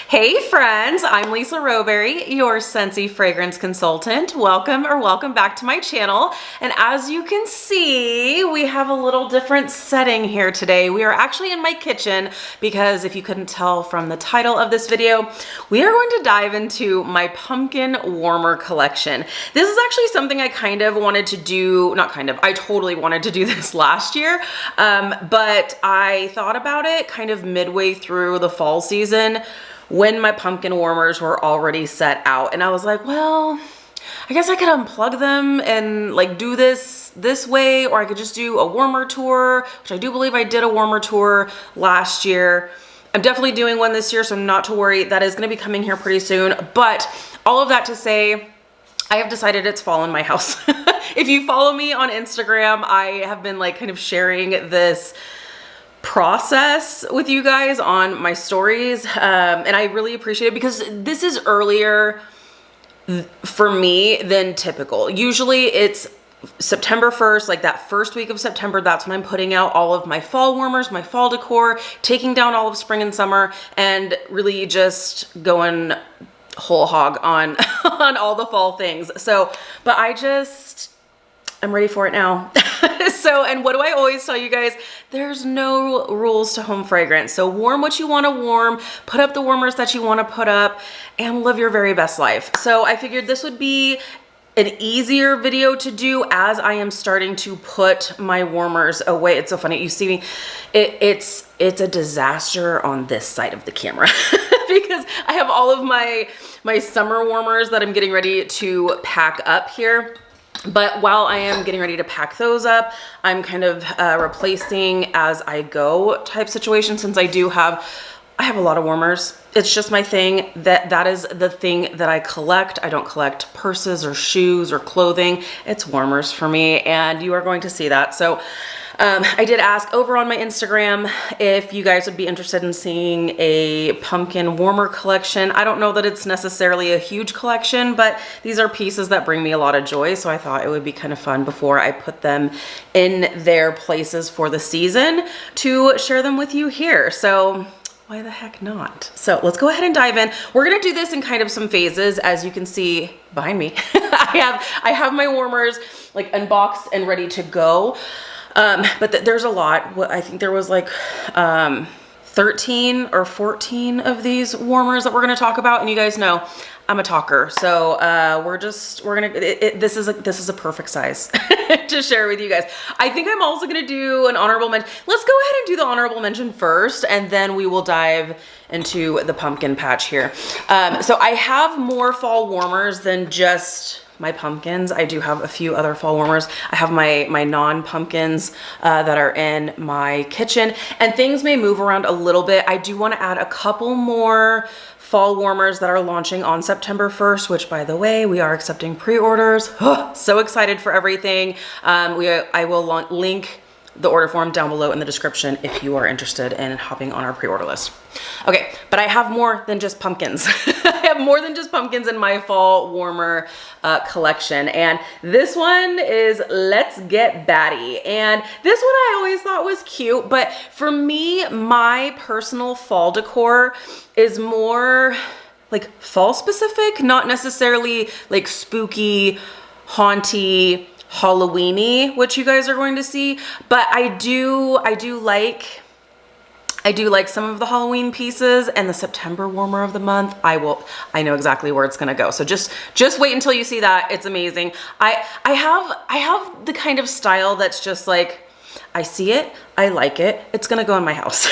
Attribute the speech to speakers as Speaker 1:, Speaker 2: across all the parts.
Speaker 1: Hey friends, I'm Lisa Rowberry, your Scentsy fragrance consultant. Welcome back to my channel. And as you can see, we have a little different setting here today. We are actually in my kitchen because if you couldn't tell from the title of this video, we are going to dive into my pumpkin warmer collection. This is actually something I kind of wanted to do, I totally wanted to do this last year, but I thought about it kind of midway through the fall season when my pumpkin warmers were already set out. And I was like, well, I guess I could unplug them and like do this way, or I could just do a warmer tour, which I do believe I did a warmer tour last year. I'm definitely doing one this year, so not to worry. That is going to be coming here pretty soon. But all of that to say, I have decided it's fall in my house. If you follow me on Instagram, I have been like kind of sharing this process with you guys on my stories, and I really appreciate it because this is earlier for me than typical. Usually it's September 1st, like that first week of September, that's when I'm putting out all of my fall warmers, my fall decor, taking down all of spring and summer, and really just going whole hog on on all the fall things. So, but I'm ready for it now. So, and what do I always tell you guys? There's no rules to home fragrance. So warm what you want to warm, put up the warmers that you want to put up, and live your very best life. So I figured this would be an easier video to do as I am starting to put my warmers away. It's so funny. You see me, it's a disaster on this side of the camera because I have all of my summer warmers that I'm getting ready to pack up here. But while I am getting ready to pack those up, I'm kind of replacing as I go type situation, since I have a lot of warmers. It's just my thing. That is the thing that I collect. I don't collect purses or shoes or clothing. It's warmers for me, and you are going to see that. So I did ask over on my Instagram if you guys would be interested in seeing a pumpkin warmer collection. I don't know that it's necessarily a huge collection, but these are pieces that bring me a lot of joy. So I thought it would be kind of fun before I put them in their places for the season to share them with you here. So why the heck not? So let's go ahead and dive in. We're gonna do this in kind of some phases. As you can see behind me, I have my warmers like unboxed and ready to go. But there's a lot. I think there was like 13 or 14 of these warmers that we're going to talk about, and you guys know I'm a talker, so this is a perfect size to share with you guys. I think I'm also going to do an honorable mention. Let's go ahead and do the honorable mention first, and then we will dive into the pumpkin patch here. So I have more fall warmers than just my pumpkins. I do have a few other fall warmers. I have my non-pumpkins that are in my kitchen, and things may move around a little bit. I do want to add a couple more fall warmers that are launching on September 1st, which by the way, we are accepting pre-orders. So excited for everything. I will link the order form down below in the description if you are interested in hopping on our pre-order list. Okay, but I have more than just pumpkins. I have more than just pumpkins in my fall warmer collection. And this one is Let's Get Batty. And this one I always thought was cute, but for me, my personal fall decor is more like fall specific, not necessarily like spooky, haunty, Halloween-y, which you guys are going to see, but I do like some of the Halloween pieces, and the September warmer of the month, I know exactly where it's gonna go. So just wait until you see that. It's amazing. I have the kind of style that's just like, I see it, I like it, it's gonna go in my house.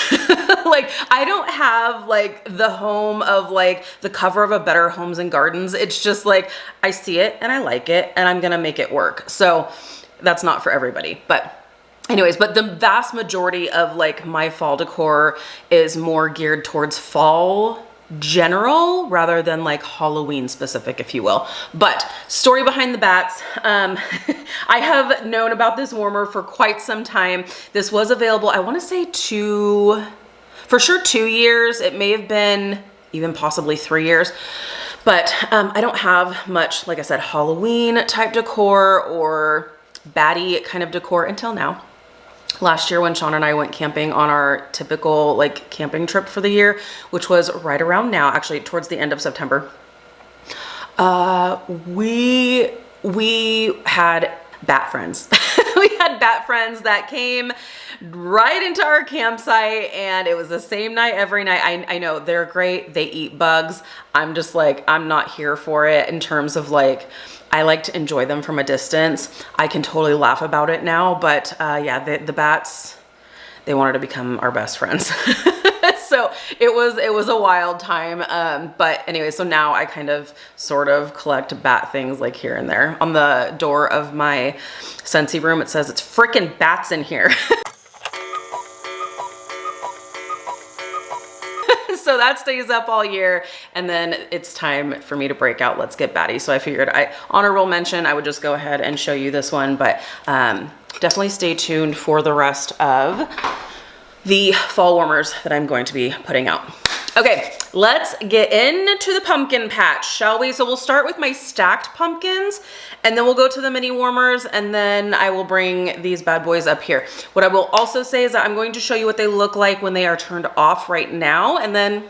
Speaker 1: Like, I don't have like the home of like the cover of a Better Homes and Gardens. It's just like, I see it and I like it and I'm gonna make it work. So that's not for everybody, but anyways, but the vast majority of like my fall decor is more geared towards fall general rather than like Halloween specific, if you will. But story behind the bats, I have known about this warmer for quite some time. This was available, I want to say for sure 2 years. It may have been even possibly 3 years, but I don't have much, like I said, Halloween type decor or batty kind of decor until now. last year when Sean and I went camping on our typical like camping trip for the year, which was right around now, actually towards the end of September. We had bat friends. We had bat friends that came right into our campsite, and it was the same night every night. I know they're great. They eat bugs. I'm just like, I'm not here for it in terms of like, I like to enjoy them from a distance. I can totally laugh about it now, but yeah, the bats, they wanted to become our best friends. So it was a wild time. But anyway, so now I kind of sort of collect bat things like here and there. On the door of my Scentsy room, it says it's frickin' bats in here. So that stays up all year, and then it's time for me to break out Let's Get Batty. So I figured honorable mention, I would just go ahead and show you this one, but definitely stay tuned for the rest of the fall warmers that I'm going to be putting out. Okay, let's get into the pumpkin patch, shall we? So we'll start with my stacked pumpkins, and then we'll go to the mini warmers, and then I will bring these bad boys up here. What I will also say is that I'm going to show you what they look like when they are turned off right now, and then,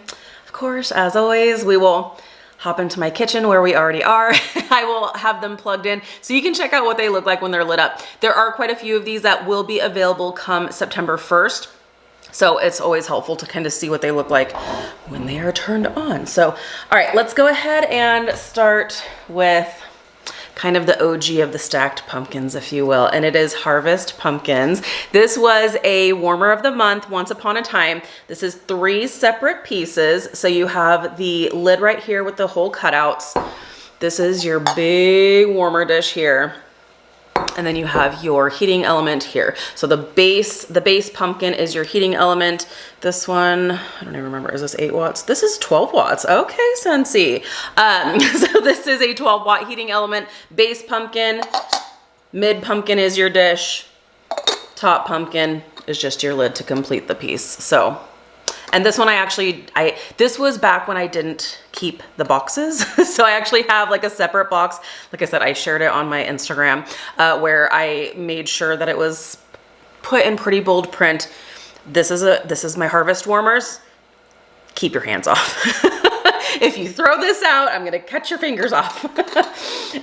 Speaker 1: of course, as always, we will hop into my kitchen where we already are. I will have them plugged in so you can check out what they look like when they're lit up. There are quite a few of these that will be available come September 1st. So it's always helpful to kind of see what they look like when they are turned on. So, all right, let's go ahead and start with kind of the OG of the stacked pumpkins, if you will, and it is Harvest Pumpkins. This was a warmer of the month once upon a time. This is 3 separate pieces. So you have the lid right here with the hole cutouts. This is your big warmer dish here. And then you have your heating element here. So the base pumpkin is your heating element. This one, I don't even remember, is this 8 watts? This is 12 watts. Okay, Scentsy. So this is a 12 watt heating element. Base pumpkin, mid pumpkin is your dish. Top pumpkin is just your lid to complete the piece. So, and this one this was back when I didn't keep the boxes. So I actually have like a separate box. Like I said, I shared it on my Instagram where I made sure that it was put in pretty bold print. This is my Harvest warmers. Keep your hands off. If you throw this out, I'm gonna cut your fingers off.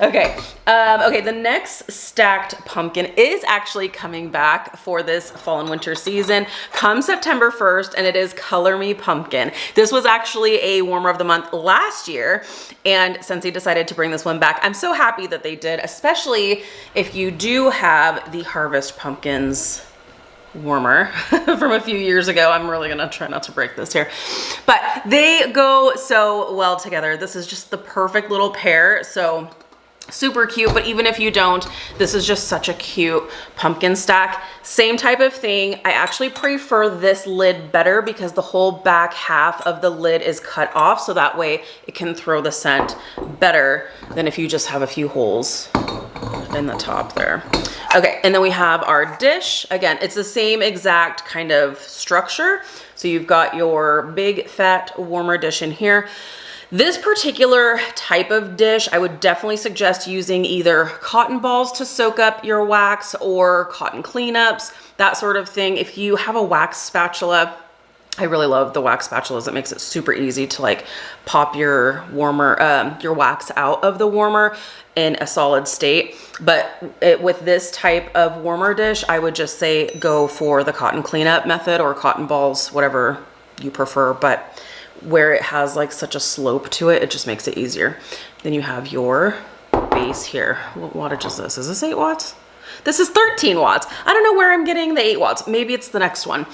Speaker 1: Okay, okay, the next stacked pumpkin is actually coming back for this fall and winter season come September 1st, and it is Color Me Pumpkin. This was actually a warmer of the month last year, and Scentsy decided to bring this one back. I'm so happy that they did, especially if you do have the Harvest Pumpkins warmer from a few years ago. I'm really gonna try not to break this here, but they go so well together. This is just the perfect little pair. So super cute, but even if you don't, this is just such a cute pumpkin stack. Same type of thing. I actually prefer this lid better because the whole back half of the lid is cut off, so that way it can throw the scent better than if you just have a few holes in the top there. Okay, and then we have our dish. Again, it's the same exact kind of structure. So you've got your big fat warmer dish in here. This particular type of dish, I would definitely suggest using either cotton balls to soak up your wax or cotton cleanups, that sort of thing. If you have a wax spatula, I really love the wax spatulas. It makes it super easy to like pop your warmer, your wax out of the warmer in a solid state. But with this type of warmer dish, I would just say go for the cotton cleanup method or cotton balls, whatever you prefer. But where it has like such a slope to it, it just makes it easier. Then you have your base here. What wattage is this? Is this 8 watts? This is 13 watts. I don't know where I'm getting the 8 watts. Maybe it's the next one.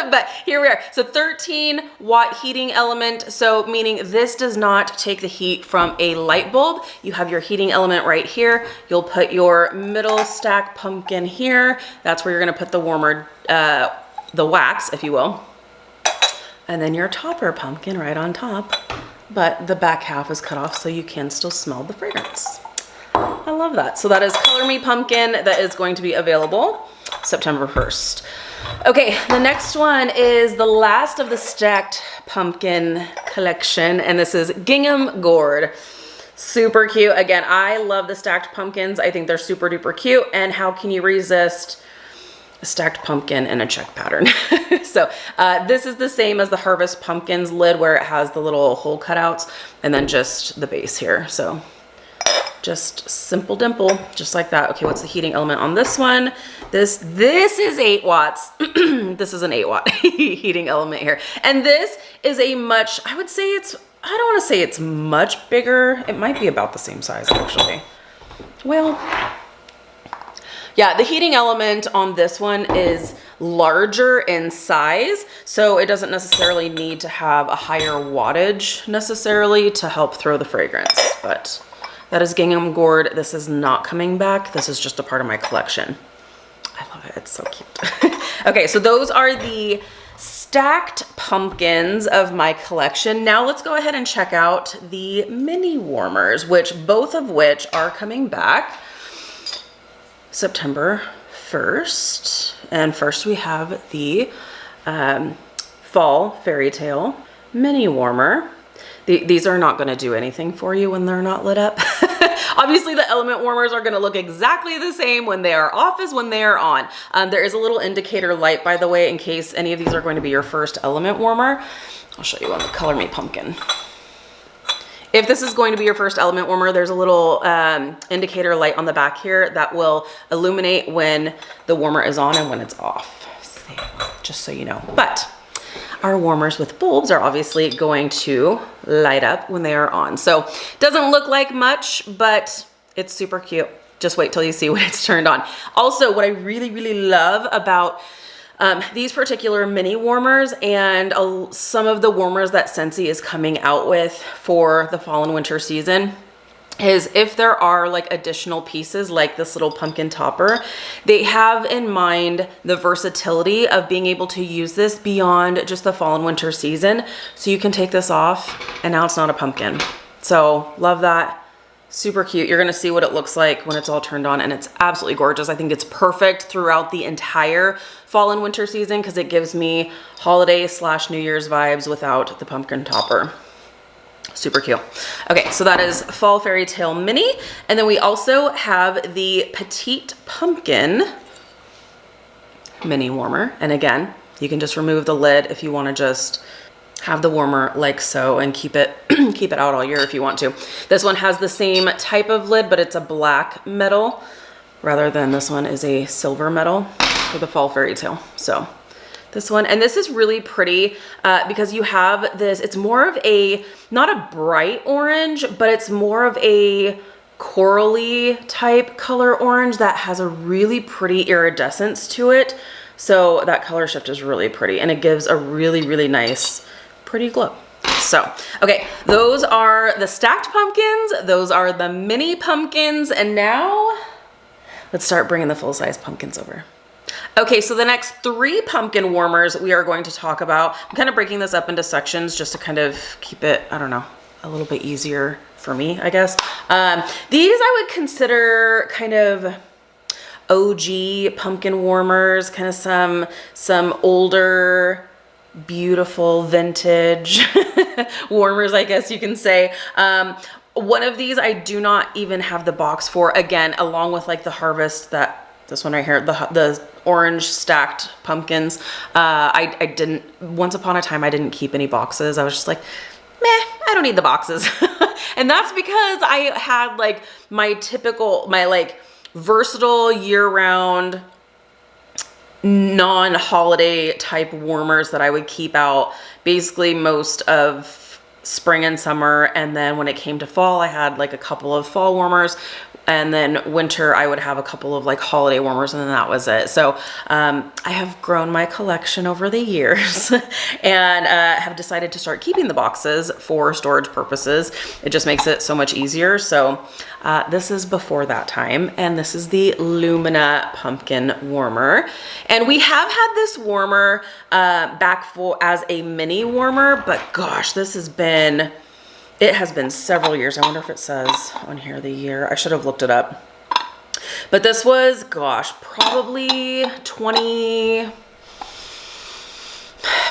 Speaker 1: But here we are. So 13 watt heating element. So meaning this does not take the heat from a light bulb. You have your heating element right here. You'll put your middle stack pumpkin here. That's where you're gonna put the warmer, the wax, if you will. And then your topper pumpkin right on top. But the back half is cut off so you can still smell the fragrance. I love that. So that is Color Me Pumpkin. That is going to be available September 1st. Okay, the next one is the last of the stacked pumpkin collection, and this is Gingham Gourd. Super cute. Again, I love the stacked pumpkins. I think they're super duper cute, and how can you resist stacked pumpkin in a check pattern. So this is the same as the Harvest Pumpkins lid where it has the little hole cutouts and then just the base here. So just simple dimple, just like that. Okay, what's the heating element on this one? This is 8 watts. This is an 8-watt heating element here. And this is a much, I would say it's, I don't want to say it's much bigger. It might be about the same size actually. Well, yeah, the heating element on this one is larger in size, so it doesn't necessarily need to have a higher wattage necessarily to help throw the fragrance, but that is gingham gourd. This is not coming back. This is just a part of my collection. I love it. It's so cute. Okay, so those are the stacked pumpkins of my collection. Now let's go ahead and check out the mini warmers, both of which are coming back September 1st. And first we have the Fall Fairy Tale mini warmer. These are not going to do anything for you when they're not lit up. Obviously the element warmers are going to look exactly the same when they are off as when they are on. There is a little indicator light, by the way, in case any of these are going to be your first element warmer. I'll show you on the Color Me Pumpkin. If this is going to be your first element warmer, there's a little indicator light on the back here that will illuminate when the warmer is on and when it's off. Just so you know. But our warmers with bulbs are obviously going to light up when they are on. So it doesn't look like much, but it's super cute. Just wait till you see when it's turned on. Also, what I really, really love about these particular mini warmers and some of the warmers that Scentsy is coming out with for the fall and winter season is if there are like additional pieces like this little pumpkin topper, they have in mind the versatility of being able to use this beyond just the fall and winter season. So you can take this off and now it's not a pumpkin. So love that. Super cute. You're going to see what it looks like when it's all turned on, and it's absolutely gorgeous. I think it's perfect throughout the entire fall and winter season because it gives me holiday/New Year's vibes without the pumpkin topper. Super cute. Okay, so that is Fall Fairy Tale Mini. And then we also have the Petite Pumpkin mini warmer. And again, you can just remove the lid if you want to just have the warmer like so and keep it keep it out all year if you want to. This one has the same type of lid, but it's a black metal rather than this one is a silver metal for the Fall Fairy Tale. So this one, and this is really pretty because you have this, it's more of a, not a bright orange, but it's more of a corally type color orange that has a really pretty iridescence to it. So that color shift is really pretty and it gives a really, really nice, pretty glow. So, okay, those are the stacked pumpkins. Those are the mini pumpkins. And now let's start bringing the full-size pumpkins over. Okay, so the next 3 pumpkin warmers we are going to talk about. I'm kind of breaking this up into sections just to kind of keep it, I don't know, a little bit easier for me, I guess. These I would consider kind of OG pumpkin warmers, kind of some older, beautiful vintage warmers, I guess you can say. One of these I do not even have the box for, again, along with like the Harvest, this one right here, the orange stacked pumpkins. I didn't, once upon a time, I didn't keep any boxes. I was just like, meh, I don't need the boxes. And that's because I had like my typical, my like versatile year-round non-holiday type warmers that I would keep out basically most of spring and summer. And then when it came to fall, I had like a couple of fall warmers. And then winter, I would have a couple of like holiday warmers, and then that was it. So I have grown my collection over the years and have decided to start keeping the boxes for storage purposes. It just makes it so much easier. So this is before that time, and this is the Lumina Pumpkin Warmer. And we have had this warmer back full as a mini warmer, but gosh, it has been several years. I wonder if it says on here the year. I should have looked it up. But this was, gosh, probably 20, if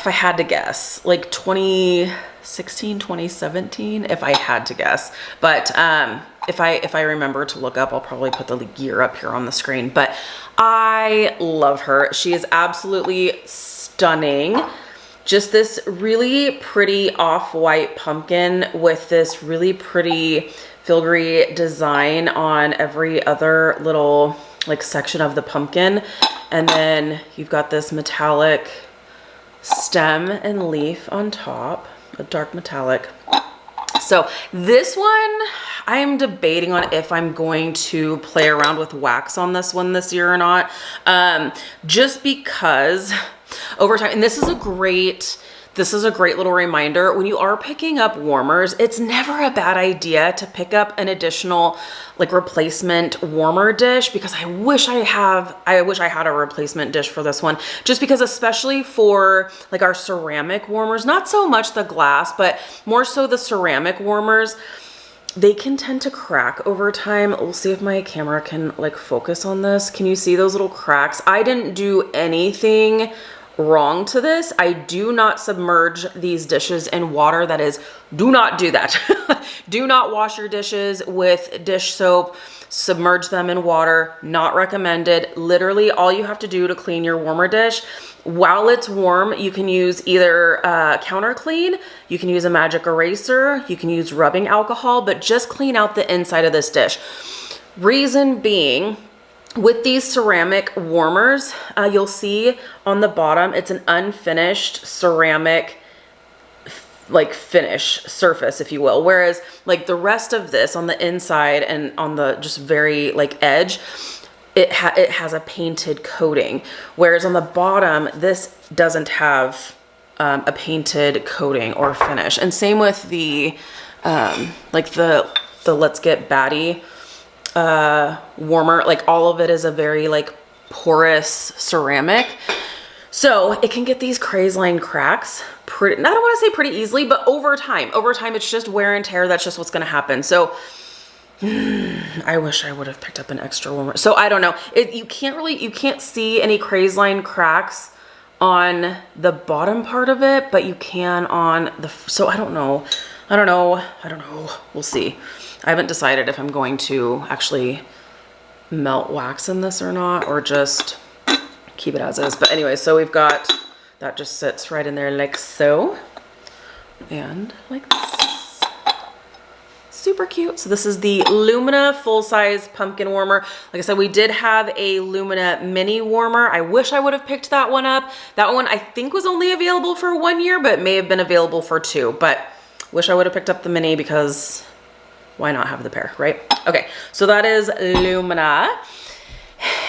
Speaker 1: I had to guess, like 2016, 2017, if I had to guess. But if I remember to look up, I'll probably put the gear up here on the screen, but I love her. She is absolutely stunning. Just this really pretty off-white pumpkin with this really pretty filigree design on every other little like section of the pumpkin. And then you've got this metallic stem and leaf on top, a dark metallic. So this one, I'm debating on if I'm going to play around with wax on this one this year or not. Just because over time, and this is a great little reminder, when you are picking up warmers, it's never a bad idea to pick up an additional like replacement warmer dish, because I wish I had a replacement dish for this one, just because especially for like our ceramic warmers, not so much the glass, but more so the ceramic warmers, they can tend to crack over time. We'll see if my camera can like focus on this. Can you see those little cracks? I didn't do anything wrong to this. I do not submerge these dishes in water. That is, do not do that. Do not wash your dishes with dish soap. Submerge them in water. Not recommended. Literally, all you have to do to clean your warmer dish, while it's warm, you can use either counter clean, you can use a magic eraser, you can use rubbing alcohol, but just clean out the inside of this dish. Reason being, with these ceramic warmers, you'll see on the bottom, it's an unfinished ceramic like finish surface, if you will. Whereas like the rest of this on the inside and on the just very like edge, it has a painted coating. Whereas on the bottom, this doesn't have a painted coating or finish. And same with the like the Let's Get Batty warmer, like all of it is a very like porous ceramic, so it can get these craze line cracks pretty, I don't want to say pretty easily, but over time it's just wear and tear. That's just what's going to happen. So I wish I would have picked up an extra warmer. So I don't know, you can't see any craze line cracks on the bottom part of it, but you can on the, so I don't know, we'll see. I haven't decided if I'm going to actually melt wax in this or not, or just keep it as is. But anyway, so we've got, that just sits right in there like so, and like this. Super cute. So this is the Lumina full-size pumpkin warmer. Like I said, we did have a Lumina mini warmer. I wish I would have picked that one up. That one I think was only available for 1 year, but it may have been available for 2. But wish I would have picked up the mini, because why not have the pair, right? Okay, so that is Lumina.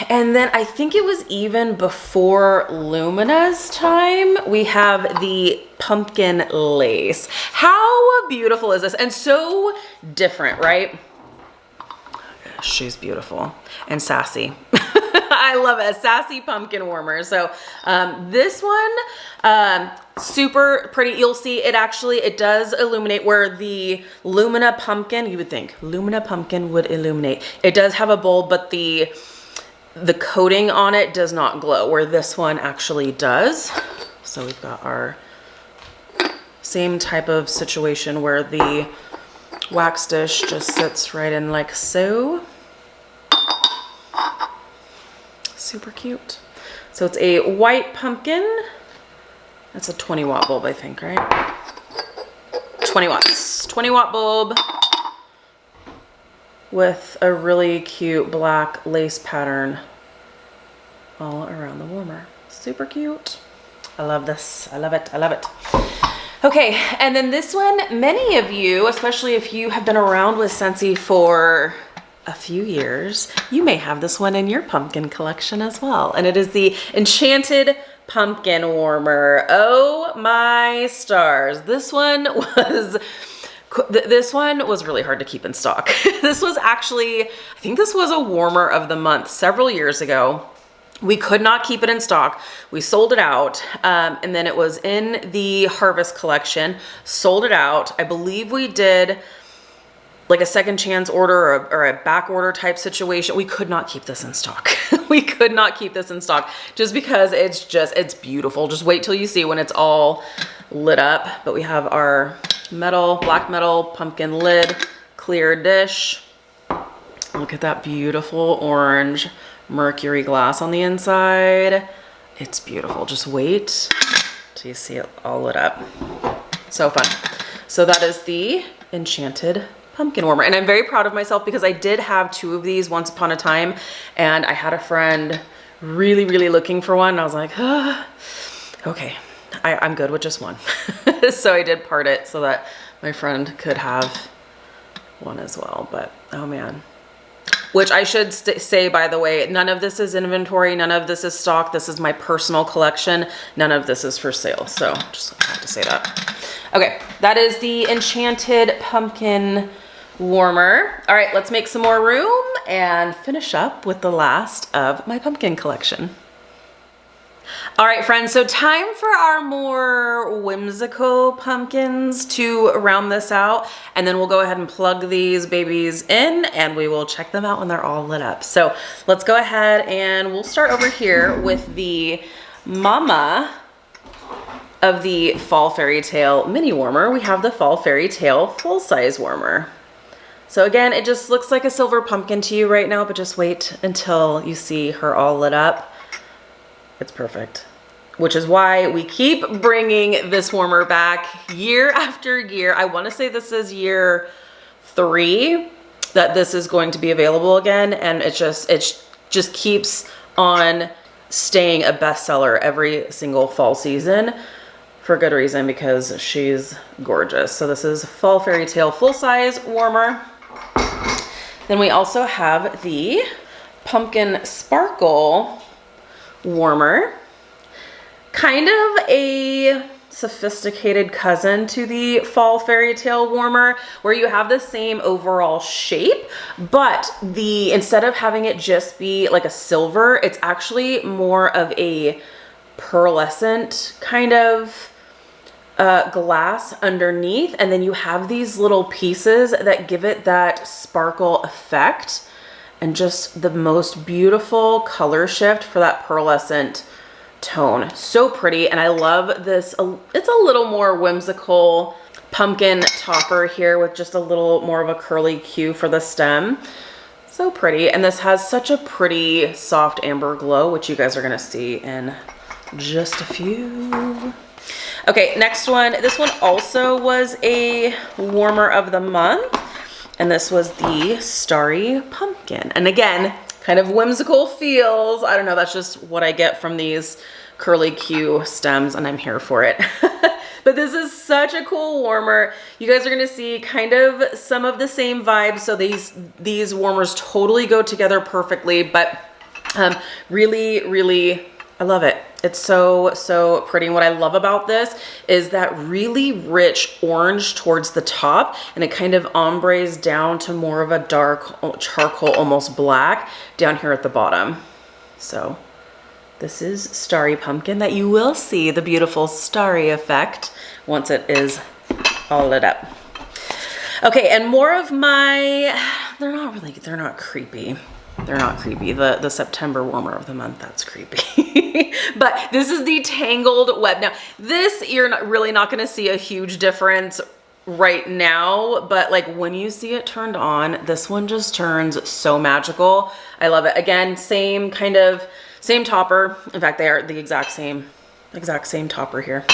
Speaker 1: And then I think it was even before Lumina's time, we have the pumpkin lace. How beautiful is this? And so different, right? She's beautiful and sassy. I love it. A sassy pumpkin warmer. So this one, super pretty. You'll see it does illuminate, where the Lumina pumpkin, you would think Lumina pumpkin would illuminate. It does have a bulb, but the coating on it does not glow, where this one actually does. So we've got our same type of situation where the wax dish just sits right in like so. Super cute. So it's a white pumpkin. That's a 20-watt bulb, I think, right? 20 watts. 20-watt bulb with a really cute black lace pattern all around the warmer. Super cute. I love this. I love it. I love it. Okay, and then this one, many of you, especially if you have been around with Scentsy for a few years, you may have this one in your pumpkin collection as well. And it is the Enchanted Pumpkin Warmer. Oh my stars. This one was really hard to keep in stock. This was actually, I think this was a warmer of the month several years ago. We could not keep it in stock. We sold it out. And then it was in the Harvest collection, sold it out. I believe we did like a second chance order or a back order type situation. We could not keep this in stock. We could not keep this in stock just because it's beautiful. Just wait till you see when it's all lit up. But we have our black metal pumpkin lid, clear dish. Look at that beautiful orange mercury glass on the inside. It's beautiful. Just wait till you see it all lit up. So fun. So that is the Enchanted Pumpkin Warmer. And I'm very proud of myself because I did have 2 of these once upon a time, and I had a friend really, really looking for one. And I was like, okay, I'm good with just one. So I did part it so that my friend could have one as well. But oh man. Which I should say, by the way, none of this is inventory. None of this is stock. This is my personal collection. None of this is for sale. So just have to say that. Okay, that is the Enchanted Pumpkin Warmer. All right, let's make some more room and finish up with the last of my pumpkin collection. All right, friends, so time for our more whimsical pumpkins to round this out, and then we'll go ahead and plug these babies in and we will check them out when they're all lit up. So let's go ahead and we'll start over here with the mama of the Fall Fairy Tale mini warmer. We have the Fall Fairy Tale full-size warmer. So again, it just looks like a silver pumpkin to you right now, but just wait until you see her all lit up. It's perfect, which is why we keep bringing this warmer back year after year. I want to say this is year 3 that this is going to be available again, and it just keeps on staying a bestseller every single fall season for good reason, because she's gorgeous. So this is Fall Fairy Tale full-size warmer. Then we also have the Pumpkin Sparkle warmer, kind of a sophisticated cousin to the Fall Fairy Tale warmer, where you have the same overall shape, but instead of having it just be like a silver, it's actually more of a pearlescent kind of glass underneath, and then you have these little pieces that give it that sparkle effect. And just the most beautiful color shift for that pearlescent tone. So pretty, and I love this. It's a little more whimsical pumpkin topper here with just a little more of a curly Q for the stem. So pretty, and this has such a pretty soft amber glow, which you guys are gonna see in just a few. Okay, next one. This one also was a warmer of the month. And this was the Starry Pumpkin. And again, kind of whimsical feels. I don't know, that's just what I get from these curly Q stems, and I'm here for it. But this is such a cool warmer. You guys are gonna see kind of some of the same vibes. So these warmers totally go together perfectly, but really, really, I love it. It's so, so pretty. And what I love about this is that really rich orange towards the top, and it kind of ombres down to more of a dark charcoal, almost black, down here at the bottom. So this is Starry Pumpkin, that you will see the beautiful starry effect once it is all lit up. Okay, and more of my, they're not creepy. They're not creepy. The September warmer of the month, that's creepy. But this is the Tangled Web. Now, this, you're really not gonna see a huge difference right now, but like when you see it turned on, this one just turns so magical. I love it. Again, same topper. In fact, they are the exact same topper here.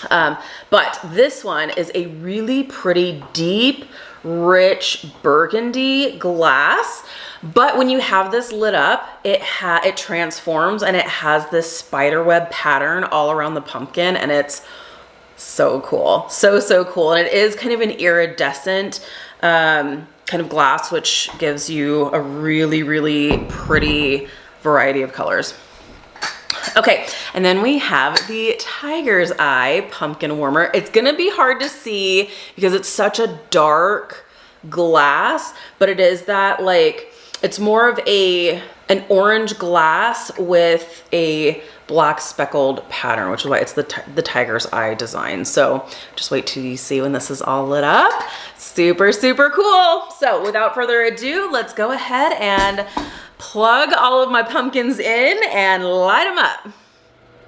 Speaker 1: But this one is a really pretty deep, rich burgundy glass. But when you have this lit up, it transforms, and it has this spiderweb pattern all around the pumpkin, and it's so cool. So cool. And it is kind of an iridescent kind of glass, which gives you a really, really pretty variety of colors. Okay, and then we have the Tiger's Eye Pumpkin Warmer. It's gonna be hard to see because it's such a dark glass, but it is that, like, it's more of an orange glass with a black speckled pattern, which is why it's the Tiger's Eye design. So just wait till you see when this is all lit up. Super, super cool. So without further ado, let's go ahead and plug all of my pumpkins in and light them up.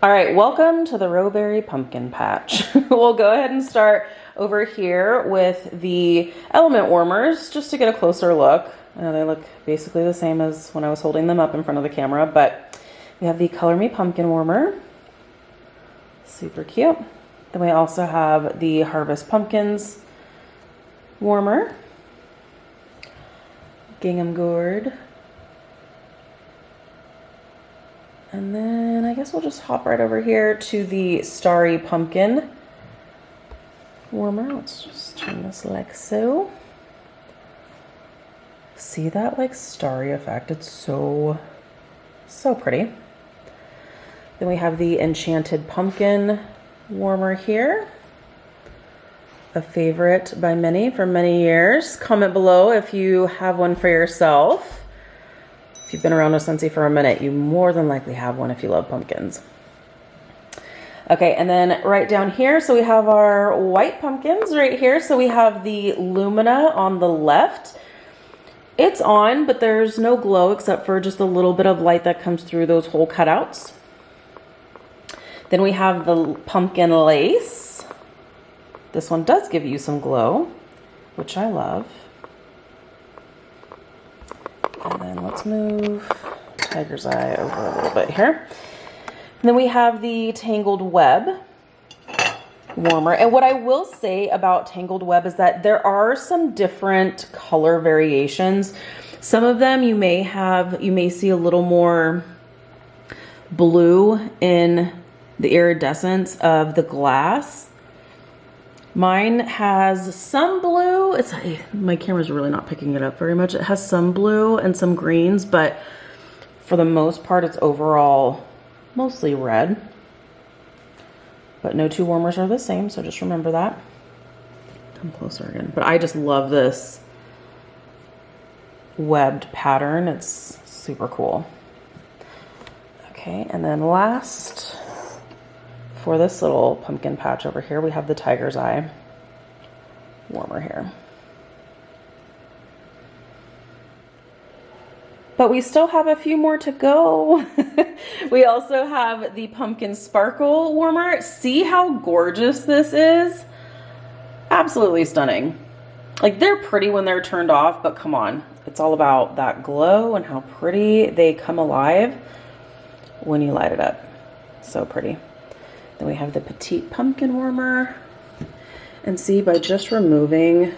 Speaker 1: All right, welcome to the Rowberry Pumpkin Patch. We'll go ahead and start over here with the element warmers just to get a closer look. I know they look basically the same as when I was holding them up in front of the camera, but we have the Color Me Pumpkin Warmer. Super cute. Then we also have the Harvest Pumpkins Warmer. Gingham Gourd. And then I guess we'll just hop right over here to the Starry Pumpkin Warmer. Let's just turn this like so. See that like starry effect? It's so pretty. Then we have the Enchanted Pumpkin Warmer here. A favorite by many for many years. Comment below if you have one for yourself. If you've been around with Scentsy for a minute, you more than likely have one if you love pumpkins. Okay, and then right down here, so we have our white pumpkins right here. So we have the Lumina on the left. It's on, but there's no glow except for just a little bit of light that comes through those hole cutouts. Then we have the Pumpkin Lace. This one does give you some glow, which I love. And then let's move Tiger's Eye over a little bit here. And then we have the Tangled Web Warmer. And what I will say about Tangled Web is that there are some different color variations. Some of them you may see a little more blue in the iridescence of the glass. Mine has some blue. My camera's really not picking it up very much. It has some blue and some greens, but for the most part, it's overall mostly red. But no two warmers are the same, so just remember that. Come closer again. But I just love this webbed pattern. It's super cool. Okay, and then last, for this little pumpkin patch over here, we have the Tiger's Eye Warmer here. But we still have a few more to go. We also have the Pumpkin Sparkle Warmer. See how gorgeous this is? Absolutely stunning. Like, they're pretty when they're turned off, but come on. It's all about that glow and how pretty they come alive when you light it up. So pretty. Then we have the Petite Pumpkin Warmer. And see, by just removing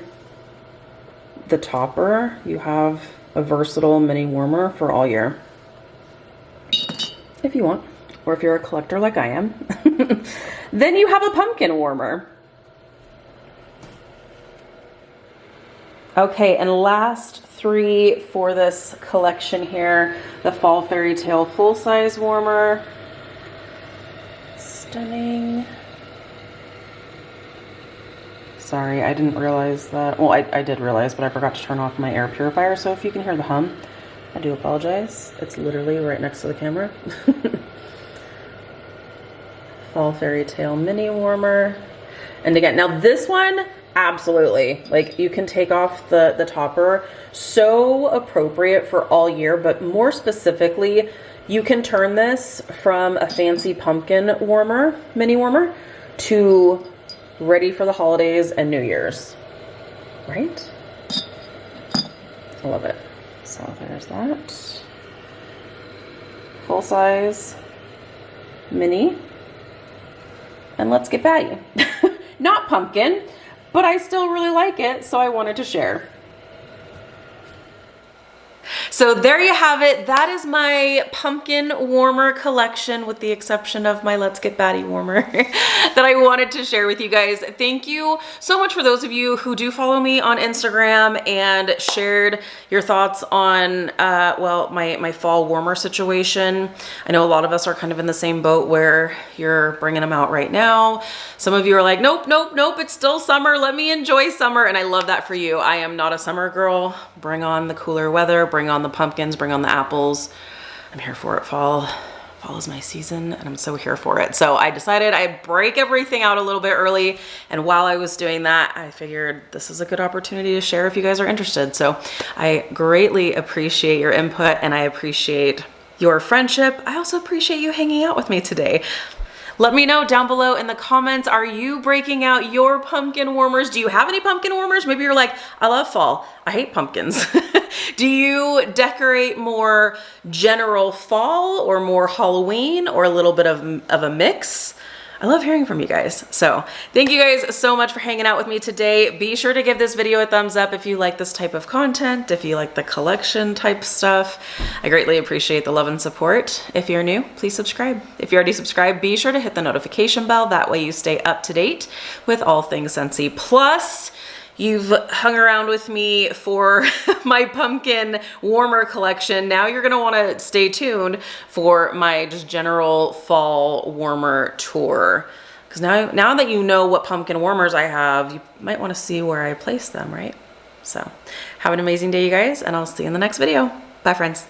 Speaker 1: the topper, you have a versatile mini warmer for all year. If you want, or if you're a collector like I am. Then you have a pumpkin warmer. Okay, and last three for this collection here, the Fall Fairy Tale full-size warmer. Stunning. Sorry, I didn't realize that. Well, I did realize, but I forgot to turn off my air purifier. So if you can hear the hum, I do apologize. It's literally right next to the camera. Fall Fairy Tale mini warmer. And again, now this one, absolutely. Like, you can take off the topper. So appropriate for all year, but more specifically, you can turn this from a fancy pumpkin warmer, mini warmer, to ready for the holidays and New Year's, right? I love it. So there's that. Full size mini. And let's get batty. Not pumpkin, but I still really like it, so I wanted to share. So there you have it. That is my pumpkin warmer collection, with the exception of my Let's Get Batty warmer that I wanted to share with you guys. Thank you so much for those of you who do follow me on Instagram and shared your thoughts on, well, my fall warmer situation. I know a lot of us are kind of in the same boat where you're bringing them out right now. Some of you are like, nope, nope, nope, it's still summer. Let me enjoy summer. And I love that for you. I am not a summer girl. Bring on the cooler weather, bring on the pumpkins, bring on the apples. I'm here for it. Fall is my season, and I'm so here for it. So I decided I'd break everything out a little bit early, and while I was doing that, I figured this is a good opportunity to share if you guys are interested. So I greatly appreciate your input, and I appreciate your friendship. I also appreciate you hanging out with me today. Let me know down below in the comments, are you breaking out your pumpkin warmers? Do you have any pumpkin warmers? Maybe you're like, I love fall, I hate pumpkins. Do you decorate more general fall or more Halloween or a little bit of a mix? I love hearing from you guys. So thank you guys so much for hanging out with me today. Be sure to give this video a thumbs up if you like this type of content, if you like the collection type stuff. I greatly appreciate the love and support. If you're new, please subscribe. If you're already subscribed, be sure to hit the notification bell. That way you stay up to date with all things Scentsy. Plus, you've hung around with me for my pumpkin warmer collection. Now you're gonna wanna stay tuned for my just general fall warmer tour. Because now that you know what pumpkin warmers I have, you might wanna see where I place them, right? So have an amazing day, you guys, and I'll see you in the next video. Bye, friends.